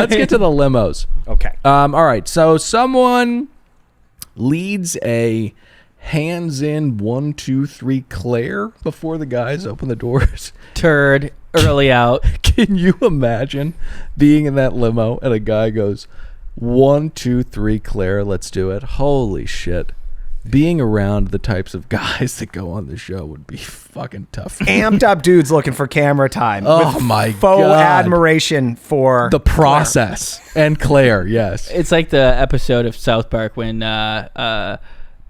let's get to the limos. Okay. All right. So someone leads a hands in 1, 2, 3 Claire before the guys open the doors. Turd, early out. Can you imagine being in that limo and a guy goes 1, 2, 3 Claire, let's do it? Holy shit. Being around the types of guys that go on the show would be fucking tough. Amped up dudes looking for camera time. Oh with my faux God. admiration for The process. And Claire, yes. It's like the episode of South Park when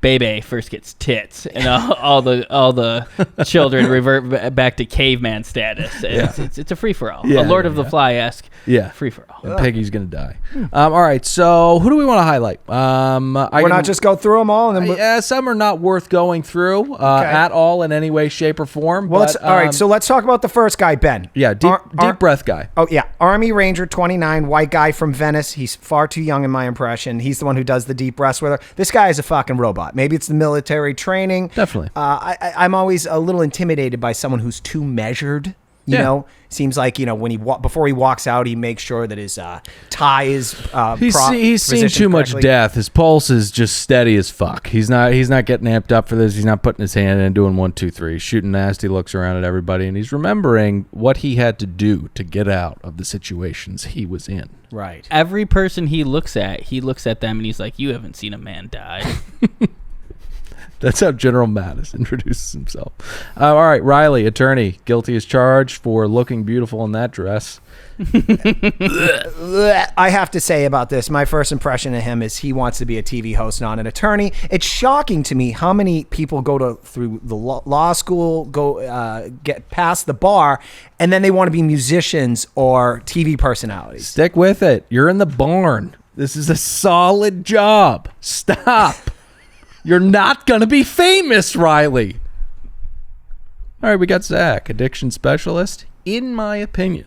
Bebe first gets tits, and all the children revert back to caveman status. It's a free for all. Yeah, a Lord of the Fly-esque free for all. And Peggy's gonna die. All right, so who do we want to highlight? We're not just go through them all, and then some are not worth going through at all in any way, shape, or form. Well, but, all right. So let's talk about the first guy, Ben. Yeah, deep breath guy. Oh yeah, Army Ranger, 29, white guy from Venice. He's far too young in my impression. He's the one who does the deep breaths with her. This guy is a fucking robot. Maybe it's the military training. Definitely. I'm always a little intimidated by someone who's too measured. You know, seems like, when before he walks out, he makes sure that his tie is he's seen too much death. His pulse is just steady as fuck. He's not getting amped up for this. He's not putting his hand in and doing 1, 2, 3, shooting nasty looks around at everybody, and he's remembering what he had to do to get out of the situations he was in. Right. Every person he looks at them and he's like, "You haven't seen a man die." That's how General Mattis introduces himself. All right, Riley, attorney, guilty as charged for looking beautiful in that dress. I have to say about this, my first impression of him is he wants to be a TV host, not an attorney. It's shocking to me how many people go through the law school, get past the bar, and then they want to be musicians or TV personalities. Stick with it. You're in the barn. This is a solid job. Stop. You're not going to be famous, Riley. All right, we got Zach, addiction specialist. In my opinion,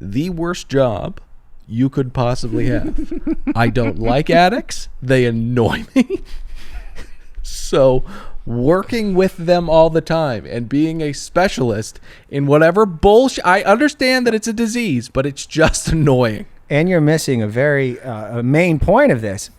the worst job you could possibly have. I don't like addicts. They annoy me. So working with them all the time and being a specialist in whatever bullshit. I understand that it's a disease, but it's just annoying. And you're missing a very a main point of this.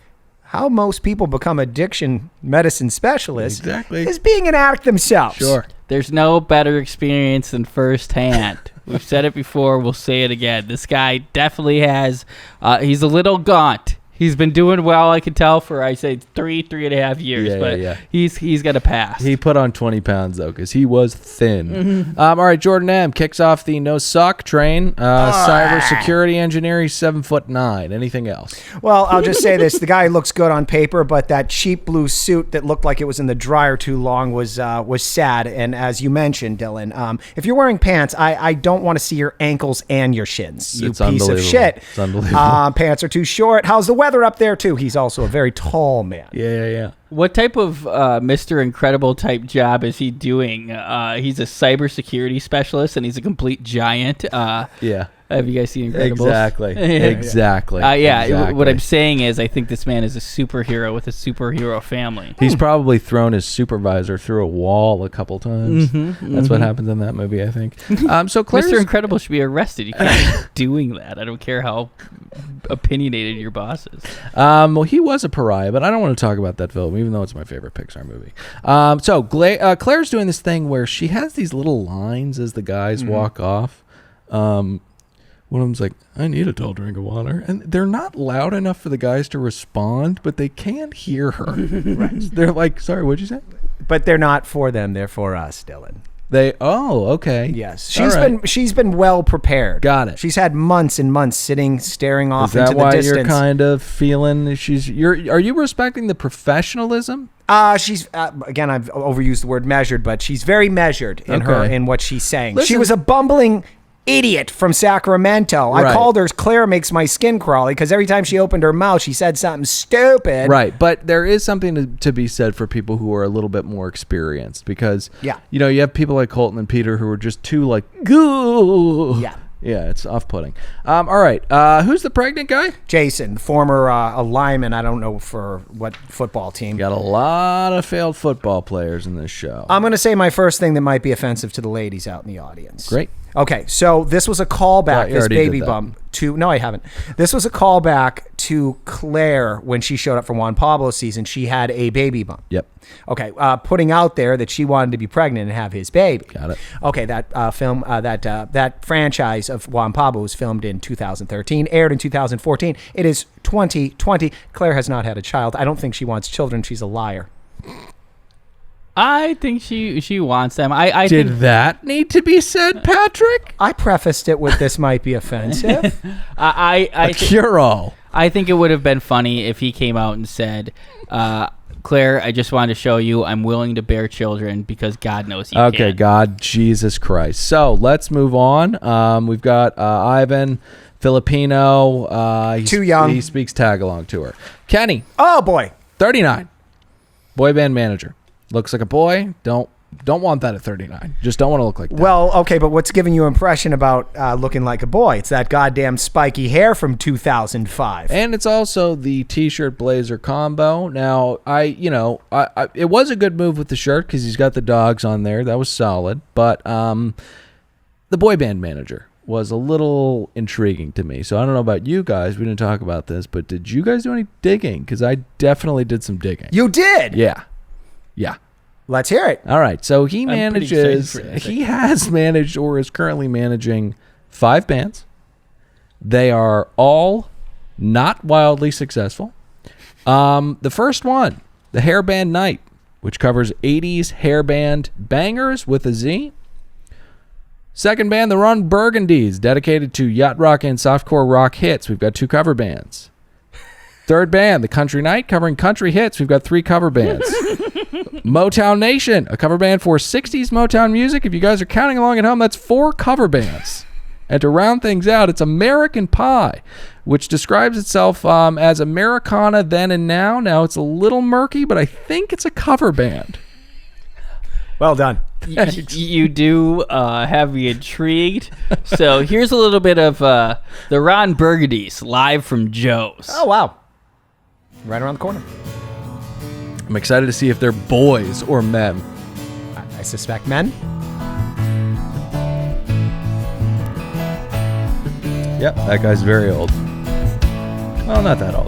How most people become addiction medicine specialists is being an addict themselves. Sure. There's no better experience than firsthand. We've said it before. We'll say it again. This guy definitely has, he's a little gaunt. He's been doing well, I can tell, for, I say, 3.5 years. He's got a pass. He put on 20 pounds, though, because he was thin. All right, Jordan M. kicks off the no sock train. Cybersecurity engineer, he's 7'9". Anything else? Well, I'll just say this. The guy looks good on paper, but that cheap blue suit that looked like it was in the dryer too long was sad. And as you mentioned, Dylan, if you're wearing pants, I don't want to see your ankles and your shins, you piece of shit. It's unbelievable. Pants are too short. How's the weather up there too? He's also a very tall man. Yeah. What type of Mr. Incredible type job is he doing? He's a cybersecurity specialist, and he's a complete giant. Yeah. Have you guys seen Incredibles? Exactly. What I'm saying is I think this man is a superhero with a superhero family. He's probably thrown his supervisor through a wall a couple times. That's what happens in that movie, I think. So Claire's... Mr. Incredible should be arrested. You can't be doing that. I don't care how opinionated your boss is. Well, he was a pariah, but I don't want to talk about that film, even though it's my favorite Pixar movie. So Claire's doing this thing where she has these little lines as the guys walk off. One of them's like, "I need a tall drink of water." And they're not loud enough for the guys to respond, but they can't hear her. Right. They're like, "Sorry, what'd you say?" But they're not for them, they're for us, Dylan. Okay. Yes. She's been well prepared. Got it. She's had months and months staring off into the distance. Is that why you're kind of feeling are you respecting the professionalism? She's again, I've overused the word measured, but she's very measured in what she's saying. Listen, she was a bumbling idiot from Sacramento. Right. I called her Claire makes my skin crawly because every time she opened her mouth, she said something stupid. Right, but there is something to be said for people who are a little bit more experienced because, you have people like Colton and Peter who are just too like, goo. Yeah, it's off-putting. All right, who's the pregnant guy? Jason, former a lineman. I don't know for what football team. Got a lot of failed football players in this show. I'm going to say my first thing that might be offensive to the ladies out in the audience. Great. Okay, so this was a callback, you this already baby did that. bump to... No, I haven't. This was a callback to Claire when she showed up for Juan Pablo's season. She had a baby bump. Yep. Okay, putting out there that she wanted to be pregnant and have his baby. Got it. Okay, that film, that franchise of Juan Pablo was filmed in 2013, aired in 2014. It is 2020. Claire has not had a child. I don't think she wants children. She's a liar. I think she wants them. I Did think that need to be said, Patrick? I prefaced it with this might be offensive. I Cure-all. I think it would have been funny if he came out and said, Claire, I just wanted to show you I'm willing to bear children because God knows you Okay, can. God, Jesus Christ. So let's move on. We've got Ivan, Filipino. Too young. He speaks tag-along to her. Kenny, Oh, boy. 39. Boy band manager. Looks like a boy. Don't want that at 39. Just don't want to look like that. Well, okay, but what's giving you impression about looking like a boy? It's that goddamn spiky hair from 2005. And it's also the t-shirt blazer combo. Now, it was a good move with the shirt because he's got the dogs on there. That was solid. But the boy band manager was a little intriguing to me. So I don't know about you guys. We didn't talk about this, but did you guys do any digging? Because I definitely did some digging. You did? Yeah. Let's hear it. All right. So he I'm pretty excited manages, for this. he has managed or is currently managing 5 bands. They are all not wildly successful. The first one, the Hair Band Night, which covers 80s hair band bangers with a Z. Second band, the Ron Burgundies, dedicated to yacht rock and softcore rock hits. We've got 2 cover bands. Third band, the Country Night, covering country hits. We've got 3 cover bands. Motown Nation, a cover band for 60s Motown music. If you guys are counting along at home, that's 4 cover bands. And to round things out, it's American Pie, which describes itself as Americana then and now. Now, it's a little murky, but I think it's a cover band. Well done. You do have me intrigued. So here's a little bit of the Ron Burgundies live from Joe's. Oh, wow. Right around the corner. I'm excited to see if they're boys or men. I suspect men. Yep, that guy's very old. Well, not that old.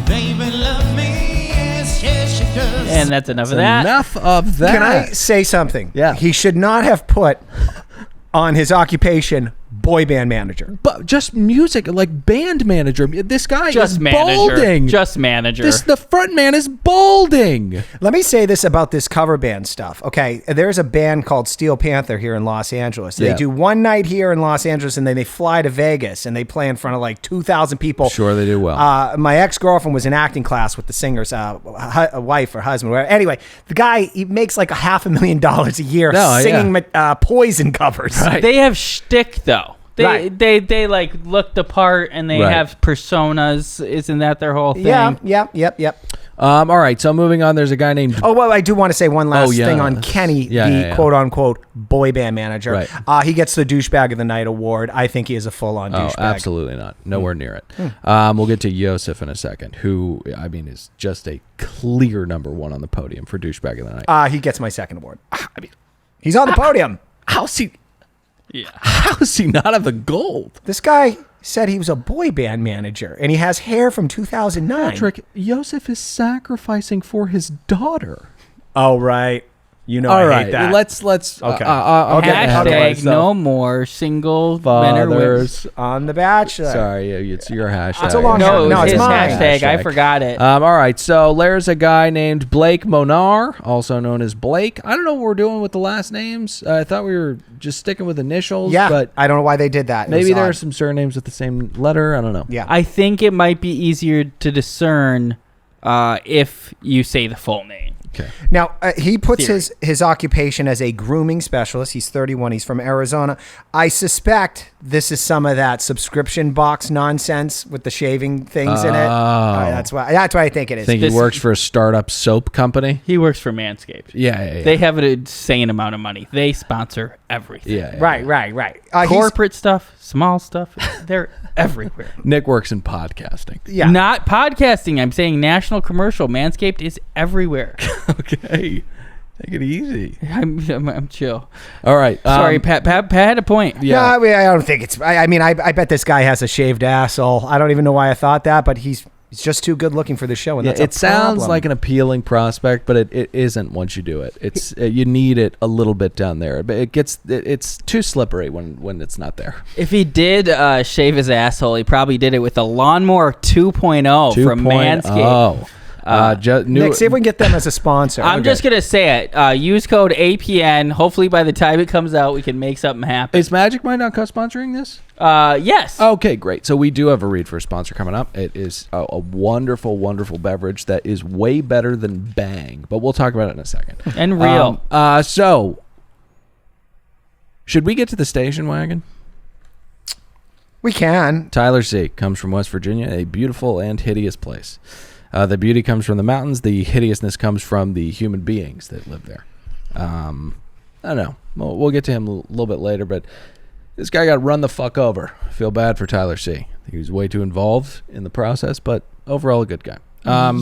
Baby, love me, yes, she does. And that's enough of that. Enough of that. Can I say something? Yeah. He should not have put on his occupation boy band manager. But just music, like band manager. This guy Just is manager. balding. Just manager. The front man is balding. Let me say this about this cover band stuff. Okay, there's a band called Steel Panther here in Los Angeles. They Yeah. do one night here in Los Angeles, and then they fly to Vegas, and they play in front of like 2,000 people. Sure, they do well. My ex-girlfriend was in acting class with the singer's wife or husband. Whatever. Anyway, the guy, he makes like $500,000 a year singing Poison covers. Right. They have shtick though. Right. They like look the part and they Right. have personas. Isn't that their whole thing? Yep. All right, so moving on, there's a guy named... Oh, well, I do want to say one last Oh, yeah. thing on Kenny, the quote-unquote boy band manager. Right. He gets the Douchebag of the Night award. I think he is a full-on Oh, douchebag. absolutely not. Nowhere near it. We'll get to Yosef in a second, who, I mean, is just a clear number 1 on the podium for douchebag of the night. He gets my second award. I mean, he's on the podium. How's he... Yeah. How is he not of the gold? This guy said he was a boy band manager, and he has hair from 2009. Patrick, Yosef is sacrificing for his daughter. Oh, right. You know All I right, hate that. let's. Okay. I'll get ahead of Hashtag myself. no more single men or women. Fathers. On The Bachelor. Sorry, it's your hashtag. It's a long No, No, it's it's his mine. hashtag. I forgot it. All right, so there's a guy named Blake Monar, also known as Blake. I don't know what we're doing with the last names. I thought we were just sticking with initials. Yeah, but I don't know why they did that. It maybe was there odd. are some surnames with the same letter. I don't know. Yeah. I think it might be easier to discern if you say the full name. Okay. Now, he puts Theory. his occupation as a grooming specialist. He's 31. He's from Arizona. I suspect this is some of that subscription box nonsense with the shaving things in it. That's why I think it is. I think he This- works for a startup soap company. He works for Manscaped. Yeah. They have an insane amount of money. They sponsor everything. yeah. Right. He's- Corporate stuff, small stuff, they're everywhere. Nick works in podcasting. Yeah. Not podcasting. I'm saying national commercial. Manscaped is everywhere. Okay. Take it easy. I'm chill. All right. Sorry, Pat had a point. Yeah. No, I mean, I don't think it's. I mean, I bet this guy has a shaved asshole. I don't even know why I thought that, but he's just too good looking for the show, and Yeah, that's it a sounds problem. like an appealing prospect, but it isn't once you do it. It's you need it a little bit down there. But it's too slippery when it's not there. If he did shave his asshole, he probably did it with a lawnmower 2.0 from Manscaped. Nick, see if we can get them as a sponsor. I'm just gonna say it. Use code APN. Hopefully, by the time it comes out, we can make something happen. Is Magic Mind not co-sponsoring this? Yes. Okay, great. So we do have a read for a sponsor coming up. It is a wonderful, wonderful beverage that is way better than Bang, but we'll talk about it in a second. And real. So, should we get to the station wagon? We can. Tyler C. comes from West Virginia, a beautiful and hideous place. The beauty comes from the mountains. The hideousness comes from the human beings that live there. I don't know. We'll get to him a little bit later, but this guy got run the fuck over. I feel bad for Tyler C. I think he was way too involved in the process, but overall a good guy.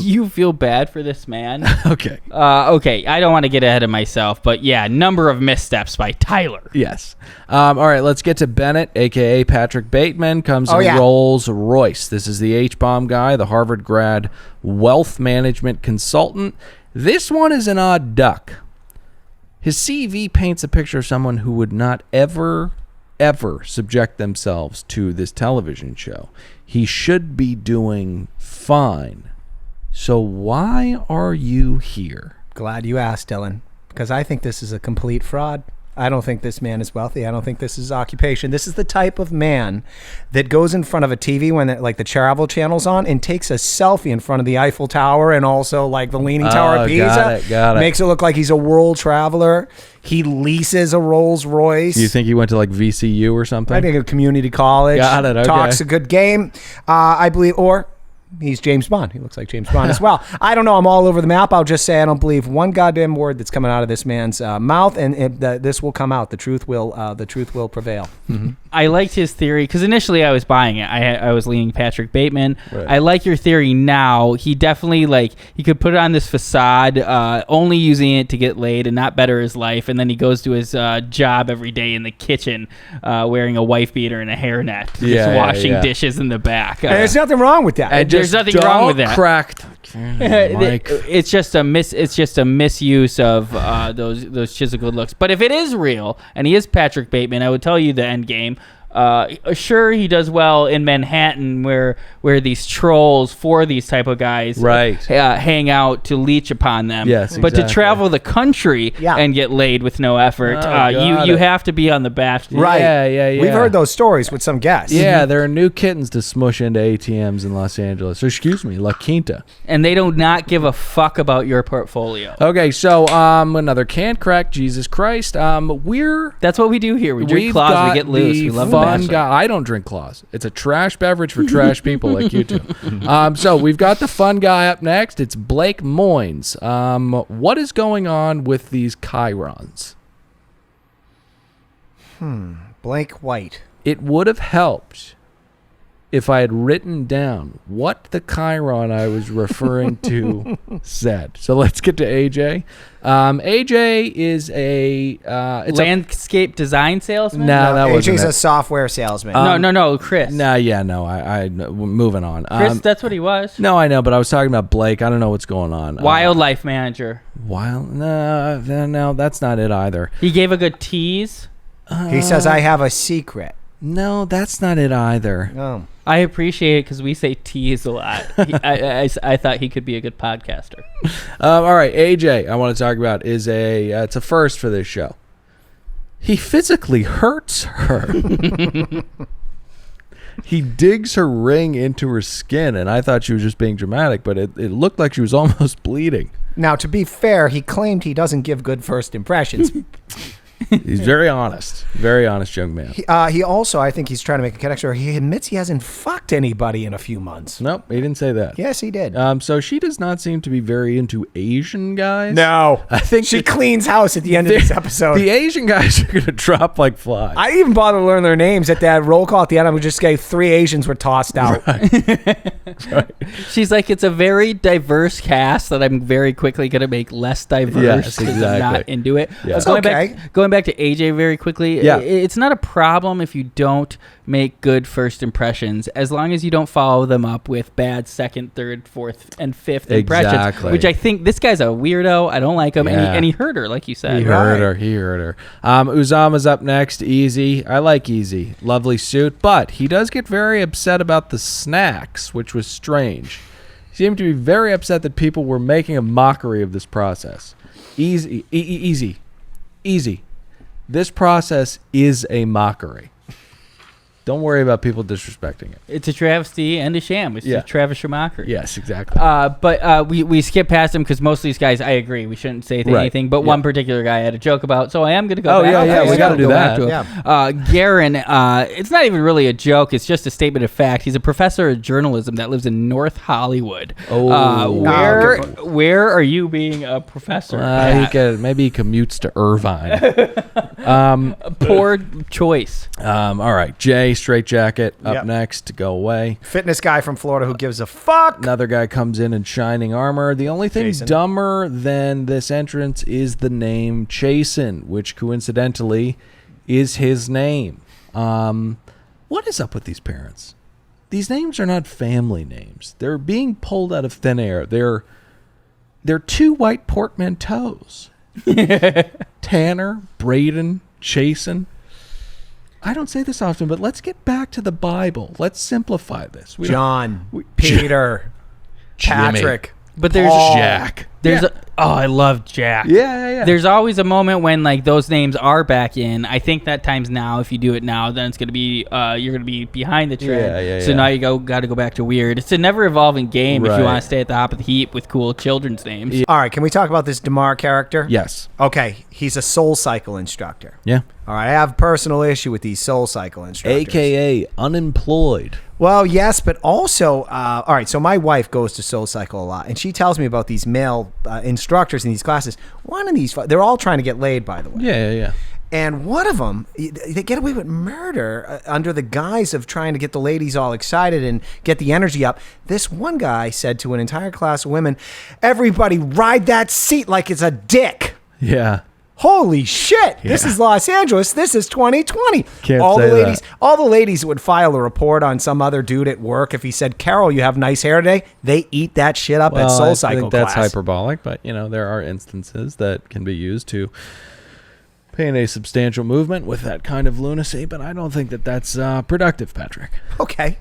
You feel bad for this man? Okay. Okay, I don't want to get ahead of myself, but yeah, number of missteps by Tyler. Yes. All right, let's get to Bennett, a.k.a. Patrick Bateman, comes in Rolls Royce. This is the H-bomb guy, the Harvard grad wealth management consultant. This one is an odd duck. His CV paints a picture of someone who would not ever subject themselves to this television show. He should be doing fine. So why are you here? Glad you asked, Dylan, because I think this is a complete fraud. I don't think this man is wealthy. I don't think this is occupation. This is the type of man that goes in front of a TV when the Travel Channel's on and takes a selfie in front of the Eiffel Tower and also like the Leaning Tower of Pisa. Got it. Makes it look like he's a world traveler. He leases a Rolls Royce. You think he went to like VCU or something? I think a community college. Got it, okay. Talks a good game. I believe, or he's James Bond. He looks like James Bond as well. I don't know. I'm all over the map. I'll just say I don't believe one goddamn word that's coming out of this man's mouth, and this will come out. The truth will prevail. Mm-hmm. I liked his theory because initially I was buying it. I was leaning Patrick Bateman. Right. I like your theory now. He definitely he could put it on this facade, only using it to get laid and not better his life. And then he goes to his job every day in the kitchen, wearing a wife beater and a hairnet, just washing dishes in the back. And there's nothing wrong with that. And there's nothing wrong with that. Cracked. It's just a misuse of those chisel good looks. But if it is real and he is Patrick Bateman, I would tell you the end game. Sure, he does well in Manhattan, where these trolls for these type of guys hang out to leech upon them. Yes, but to exactly. travel the country and get laid with no effort, you have to be on the Bachelor. Right. Yeah. We've heard those stories with some guests. Yeah, there are new kittens to smush into ATMs in Los Angeles. Or, excuse me, La Quinta. And they do not give a fuck about your portfolio. Okay, so another can crack. Jesus Christ. That's what we do here. We drink We've claws, got we get loose. the We love fun the Bachelor. guy. I don't drink claws. It's a trash beverage for trash people like you two. So we've got the fun guy up next. It's Blake Moynes. What is going on with these chyrons? Blake White. It would have helped if I had written down what the chyron I was referring to said. So let's get to AJ. AJ is it's landscape design salesman? No, that wasn't AJ's it. a software salesman. No, Chris. I moving on. Chris, that's what he was. No, I know, but I was talking about Blake. I don't know what's going on. Wildlife manager. No, that's not it either. He gave a good tease. He says, I have a secret. No, that's not it either. Oh. I appreciate it because we say tease a lot. I thought he could be a good podcaster. All right, AJ, I want to talk about is it's a first for this show. He physically hurts her. He digs her ring into her skin, and I thought she was just being dramatic, but it looked like she was almost bleeding. Now, to be fair, he claimed he doesn't give good first impressions. He's very honest young man. He also, I think he's trying to make a connection, or he admits he hasn't fucked anybody in a few months. Nope, he didn't say that. Yes, he did. So she does not seem to be very into Asian guys. No. I think she cleans house at the end of this episode. The Asian guys are going to drop like flies. I didn't even bother to learn their names at that roll call at the end. I would just say 3 Asians were tossed out. Right. She's like, it's a very diverse cast that I'm very quickly going to make less diverse Yes, because I'm not exactly. into it. Yeah. Going back to AJ very quickly, Yeah. It's not a problem if you don't make good first impressions, as long as you don't follow them up with bad second, third, fourth, and fifth impressions, Exactly. which I think this guy's a weirdo. I don't like him, Yeah. and he hurt her, like you said. He heard her. Uzama's up next. Easy. I like Easy. Lovely suit, but he does get very upset about the snacks, which was strange. He seemed to be very upset that people were making a mockery of this process. Easy. This process is a mockery. Don't worry about people disrespecting it. It's a travesty and a sham. It's Yeah. a Travis Schumacher. Yes, exactly. But we skip past him because most of these guys, I agree, we shouldn't say Right. anything. But Yeah. one particular guy I had a joke about, so I am going to go Oh, back. yeah, we gotta do back that. to him. Garen, it's not even really a joke. It's just a statement of fact. He's a professor of journalism that lives in North Hollywood. Where are you being a professor? Maybe he commutes to Irvine. Poor choice. All right, Jay, straight jacket, up Yep. next to go away. Fitness guy from Florida who gives a fuck. Another guy comes in shining armor. The only thing Jason. dumber than this entrance is the name Chasen, which coincidentally is his name. What is up with these parents? These names are not family names. They're being pulled out of thin air. They're two white portmanteaus. Tanner, Braden, Chasen. I don't say this often, but let's get back to the Bible. Let's simplify this. John, we- Peter, Jimmy. Patrick. But there's Paul. Jack. I love Jack. Yeah. There's always a moment when like those names are back in. I think that time's now. If you do it now, then it's gonna be you're gonna be behind the trend. Yeah, so yeah. now you got to go back to weird. It's a never evolving game if Right. you want to stay at the top of the heap with cool children's names. All right, can we talk about this DeMar character? Yes. Okay, he's a Soul Cycle instructor. Yeah. All right, I have personal issue with these Soul Cycle instructors. AKA unemployed. Well, yes, but also, all right, so my wife goes to Soul Cycle a lot, and she tells me about these male instructors in these classes. One of these, they're all trying to get laid, by the way. Yeah. And one of them, they get away with murder under the guise of trying to get the ladies all excited and get the energy up. This one guy said to an entire class of women, "Everybody ride that seat like it's a dick." Yeah. Holy shit! This is Los Angeles. This is 2020. Can't all say the ladies, that. all the ladies would file a report on some other dude at work if he said, "Carol, you have nice hair today." They eat that shit up at Soul I Cycle think that's class. hyperbolic, but there are instances that can be used to paint a substantial movement with that kind of lunacy, but I don't think that that's productive, Patrick. Okay.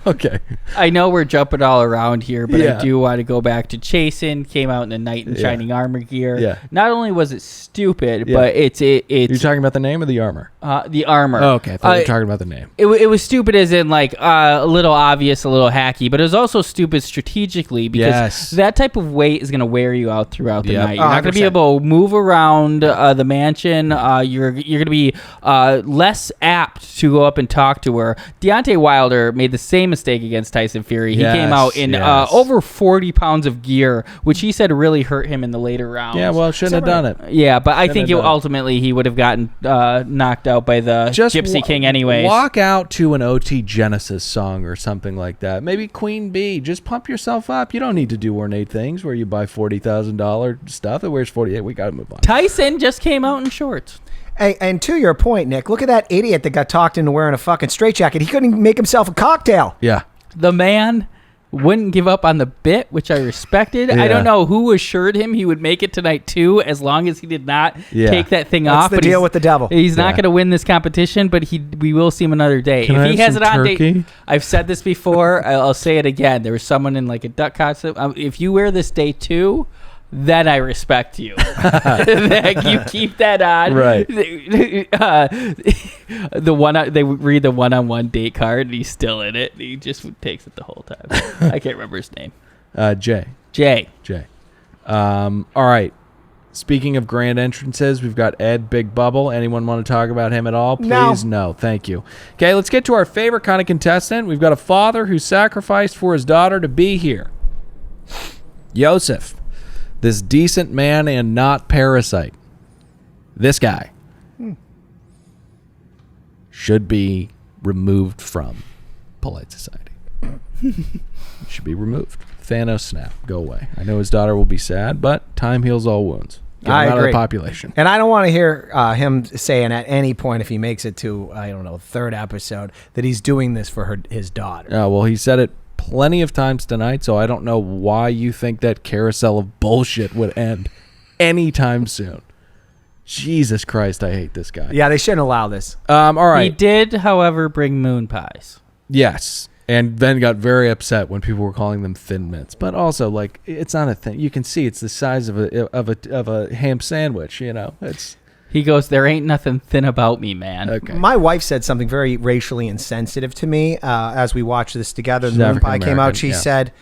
Okay. I know we're jumping all around here, but Yeah. I do want to go back to Chasen. Came out in the knight in shining armor gear. Yeah. Not only was it stupid, Yeah. but it's You're talking about the name of the armor? the armor. Oh, okay. I thought you were talking about the name. It was stupid as in like a little obvious, a little hacky, but it was also stupid strategically because Yes. that type of weight is going to wear you out throughout the Yep. night. You're not going to be 100%. able to move around the mansion. You're going to be less apt to go up and talk to her. Deontay Wilder made the same mistake against Tyson Fury. He came out in over 40 pounds of gear, which he said really hurt him in the later rounds. Yeah, well, shouldn't have done it. Yeah, but I think have done it. ultimately he would have gotten knocked out by the Gypsy King anyways. Walk out to an OT Genesis song or something like that. Maybe Queen Bee. Just pump yourself up. You don't need to do ornate things where you buy $40,000 stuff that wears 48. We got to move on. Tyson just came out in shorts. Hey, and to your point, Nick, look at that idiot that got talked into wearing a fucking straitjacket. He couldn't even make himself a cocktail. Yeah. The man wouldn't give up on the bit, which I respected. Yeah. I don't know who assured him he would make it tonight too, as long as he did not take that thing That's off. the But deal he's- with the devil. He's not Yeah. going to win this competition, but we will see him another day. Can I if he have has it some on turkey? day, I've said this before. I'll say it again. There was someone in like a duck costume. If you wear this day 2, then I respect you. Like, you keep that on. Right. The one they read the one-on-one date card, and he's still in it. He just takes it the whole time. I can't remember his name. Jay. Jay. All right. Speaking of grand entrances, we've got Ed Big Bubble. Anyone want to talk about him at all? Please, no. Thank you. Okay, let's get to our favorite kind of contestant. We've got a father who sacrificed for his daughter to be here. Yosef, this decent man and not parasite. This guy should be removed from polite society. Should be removed. Thanos snap. Go away. I know his daughter will be sad, but time heals all wounds. Get him out of the population. And I don't want to hear him saying at any point, if he makes it to, I don't know, third episode, that he's doing this for his daughter. Oh, well, he said it plenty of times tonight, so I don't know why you think that carousel of bullshit would end anytime soon. Jesus Christ, I hate this guy. Yeah, they shouldn't allow this. All right. He did, however, bring moon pies. Yes. And then got very upset when people were calling them Thin Mints. But also, like, it's not a thing. You can see it's the size of a ham sandwich, you know. He goes, there ain't nothing thin about me, man. Okay. My wife said something very racially insensitive to me as we watched this together. She's The moon pie came out. African-American, She yeah. said,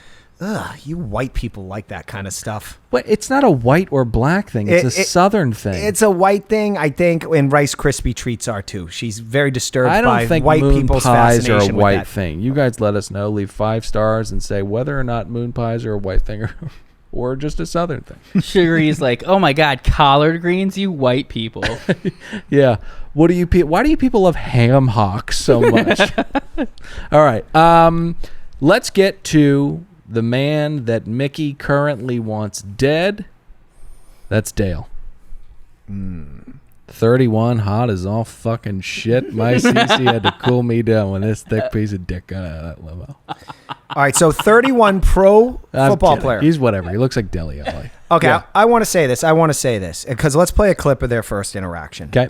ugh, you white people like that kind of stuff. But it's not a white or black thing. It's a Southern thing. It's a white thing, I think, and Rice Krispie treats are too. She's very disturbed I don't by think white moon people's pies are fascination a with white that. thing. You guys let us know. Leave 5 stars and say whether or not moon pies are a white thing or just a Southern thing. Sugary like, oh my God, collard greens, you white people. Yeah. Why do you people love ham hocks so much? All right. Let's get to the man that Mickey currently wants dead. That's Dale. 31, hot as all fucking shit. My CC had to cool me down when this thick piece of dick got out of that limo. All right, so 31 pro I'm football kidding. player. He's whatever. He looks like Deli Ali. Okay, Yeah. I want to say this because let's play a clip of their first interaction. Okay.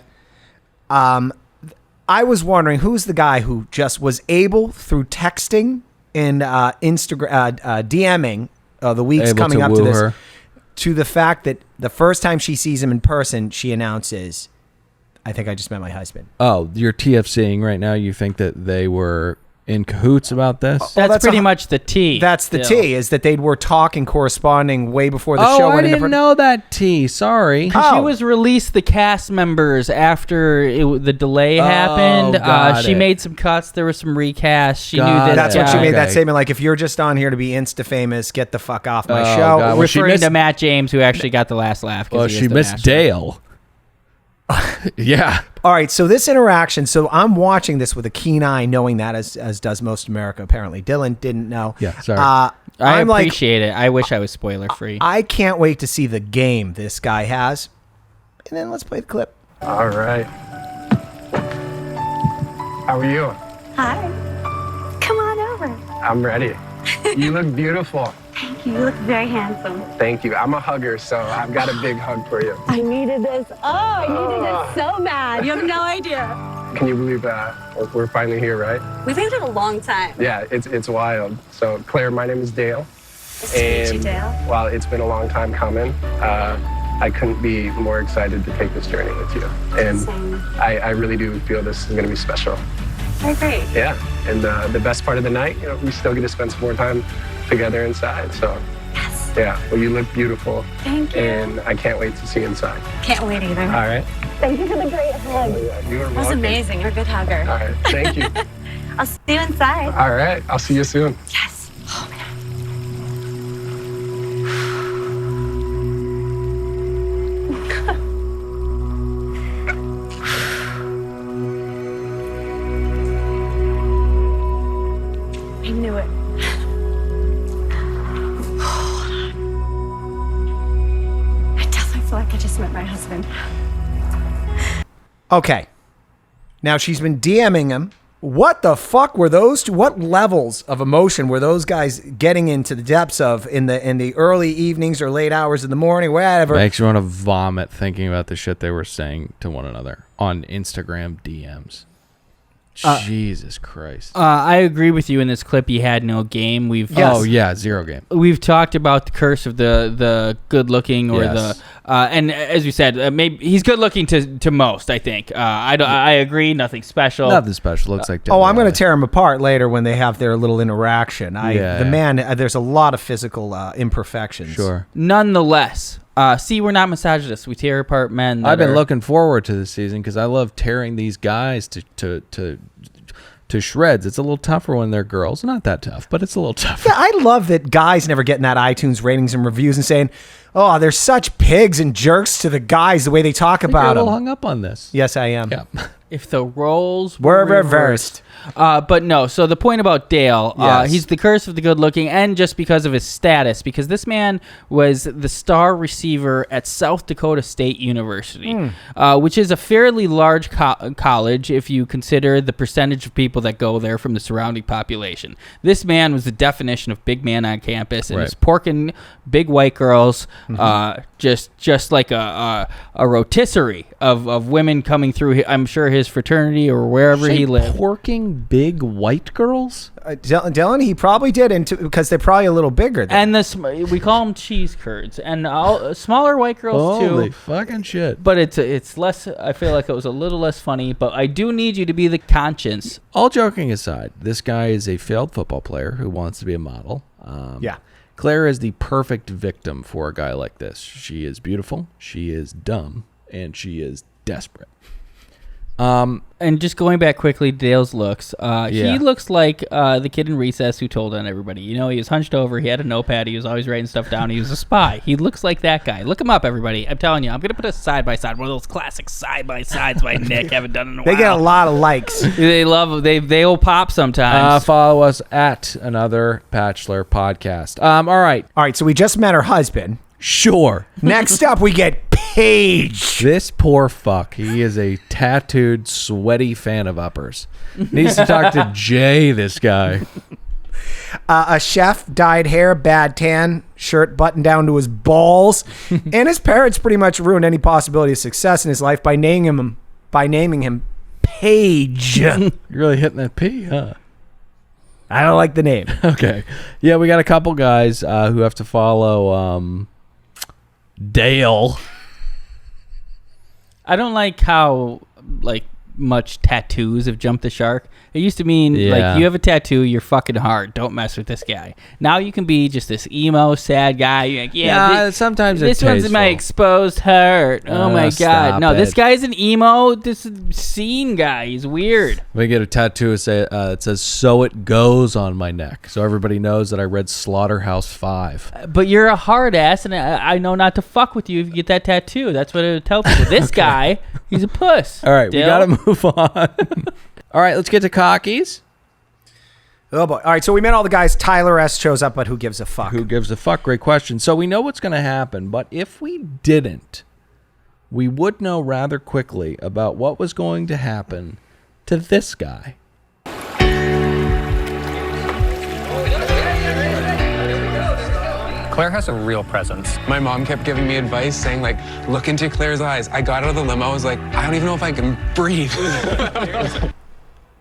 I was wondering who's the guy who just was able through texting and Instagram DMing the weeks Able coming to up to woo this her. to the fact that the first time she sees him in person, she announces, "I think I just met my husband." Oh, you're TFCing right now. You think that they were in cahoots about this? That's pretty much the T. That's the still. T, is that they were talking, corresponding way before the Oh, show I went into didn't know that T. Sorry. She was released the cast members after the delay happened. got She it. made some cuts. There was some recasts. She Got knew it. this That's guy. what she made that Okay. statement. Like, if you're just on here to be Insta famous, get the fuck off my Oh, show. God. Well, she Referring missed- to Matt James, who actually got the last laugh. 'cause Well, he is she the missed Bachelor. Dale. Yeah. All right, so this interaction, so I'm watching this with a keen eye, knowing that as does most America, apparently. Dylan didn't know. Yeah, sorry. I I'm like, appreciate it. I wish I was spoiler free. I can't wait to see the game this guy has. And then let's play the clip. All right. How are you? Hi. Come on over. I'm ready. You look beautiful. Thank you. You look very handsome. Thank you. I'm a hugger, so I've got a big hug for you. I needed this. Oh, I needed this so bad. You have no idea. Can you believe we're finally here, right? We've waited a long time. Yeah, it's wild. So, Claire, my name is Dale. Nice to meet you, Dale. While it's been a long time coming, I couldn't be more excited to take this journey with you. And Same. I really do feel this is going to be special. Very great. Yeah, and the best part of the night, we still get to spend some more time together inside. So, Yes. yeah, well, you look beautiful. Thank you. And I can't wait to see you inside. Can't wait either. All right. Thank you for the great hug. You are That was welcome. amazing. You're a good hugger. All right. Thank you. I'll see you inside. All right. I'll see you soon. Yes. Oh, man. I knew it. I definitely feel like I just met my husband. Okay. Now she's been DMing him. What the fuck were those two? What levels of emotion were those guys getting into the depths of in the early evenings or late hours of the morning, whatever? Makes you want to vomit thinking about the shit they were saying to one another on Instagram DMs. Jesus Christ. I agree with you. In this clip, he had no game. Yes. Oh, yeah, zero game. We've talked about the curse of the good looking or Yes. And as you said, maybe he's good looking to most. I think. I agree. Nothing special. Nothing special. Looks like. I'm going to tear him apart later when they have their little interaction. Yeah. Man, there's a lot of physical imperfections. Sure. Nonetheless, see, we're not misogynists. We tear apart men. I've been looking forward to this season because I love tearing these guys to shreds. It's a little tougher when they're girls. Not that tough, but it's a little tougher. Yeah, I love that guys never get in that iTunes ratings and reviews and saying, "Oh, they're such pigs and jerks to the guys the way they talk You're a about little them." hung up on this. Yes, I am. Yeah. If the roles Were reversed. But no, so the point about Dale, Yes. he's the curse of the good looking, and just because of his status, because this man was the star receiver at South Dakota State University, which is a fairly large college if you consider the percentage of people that go there from the surrounding population. This man was the definition of big man on campus, and was porking big white girls, just like a rotisserie of women coming through. I'm sure his fraternity or wherever he lived. Porking big white girls? Dylan, he probably did, because they're probably a little bigger. And we call them cheese curds, and smaller white girls Holy too. fucking shit. But it's less. I feel like it was a little less funny. But I do need you to be the conscience. All joking aside, this guy is a failed football player who wants to be a model. Yeah. Claire is the perfect victim for a guy like this. She is beautiful, she is dumb, and she is desperate. And just going back quickly to Dale's looks, he looks like the kid in recess who told on everybody. You know, he was hunched over, he had a notepad, he was always writing stuff down, he was a spy. He looks like that guy. Look him up, everybody. I'm telling you, I'm going to put a side-by-side, one of those classic side-by-sides by Nick. Haven't done in a while. They get a lot of likes. They love, they will pop sometimes. Follow us at Another Bachelor Podcast. All right. All right, so we just met her husband. Sure. Next up, we get Paige. This poor fuck. He is a tattooed, sweaty fan of uppers. Needs to talk to Jay, this guy. A chef, dyed hair, bad tan, shirt buttoned down to his balls, and his parents pretty much ruined any possibility of success in his life by naming him Paige. You're really hitting that P, huh? I don't like the name. Okay. Yeah, we got a couple guys who have to follow Dale. I don't like how much tattoos have jumped the shark. It used to mean like you have a tattoo, you're fucking hard. Don't mess with this guy. Now you can be just this emo, sad guy. You're like, sometimes this one's my exposed heart. Oh my god, no, this guy's an emo. This scene guy. He's weird. We get a tattoo it says "So it goes" on my neck, so everybody knows that I read Slaughterhouse 5. But you're a hard ass, and I know not to fuck with you if you get that tattoo. That's what I would tell people. This guy, he's a puss. All right, Dale? we gotta move on. All right, let's get to cockies. Oh boy. All right, so we met all the guys. Tyler S. shows up, but who gives a fuck? Who gives a fuck? Great question. So we know what's going to happen, but if we didn't, we would know rather quickly about what was going to happen to this guy. Claire has a real presence. My mom kept giving me advice saying, like, look into Claire's eyes. I got out of the limo. I was like, I don't even know if I can breathe.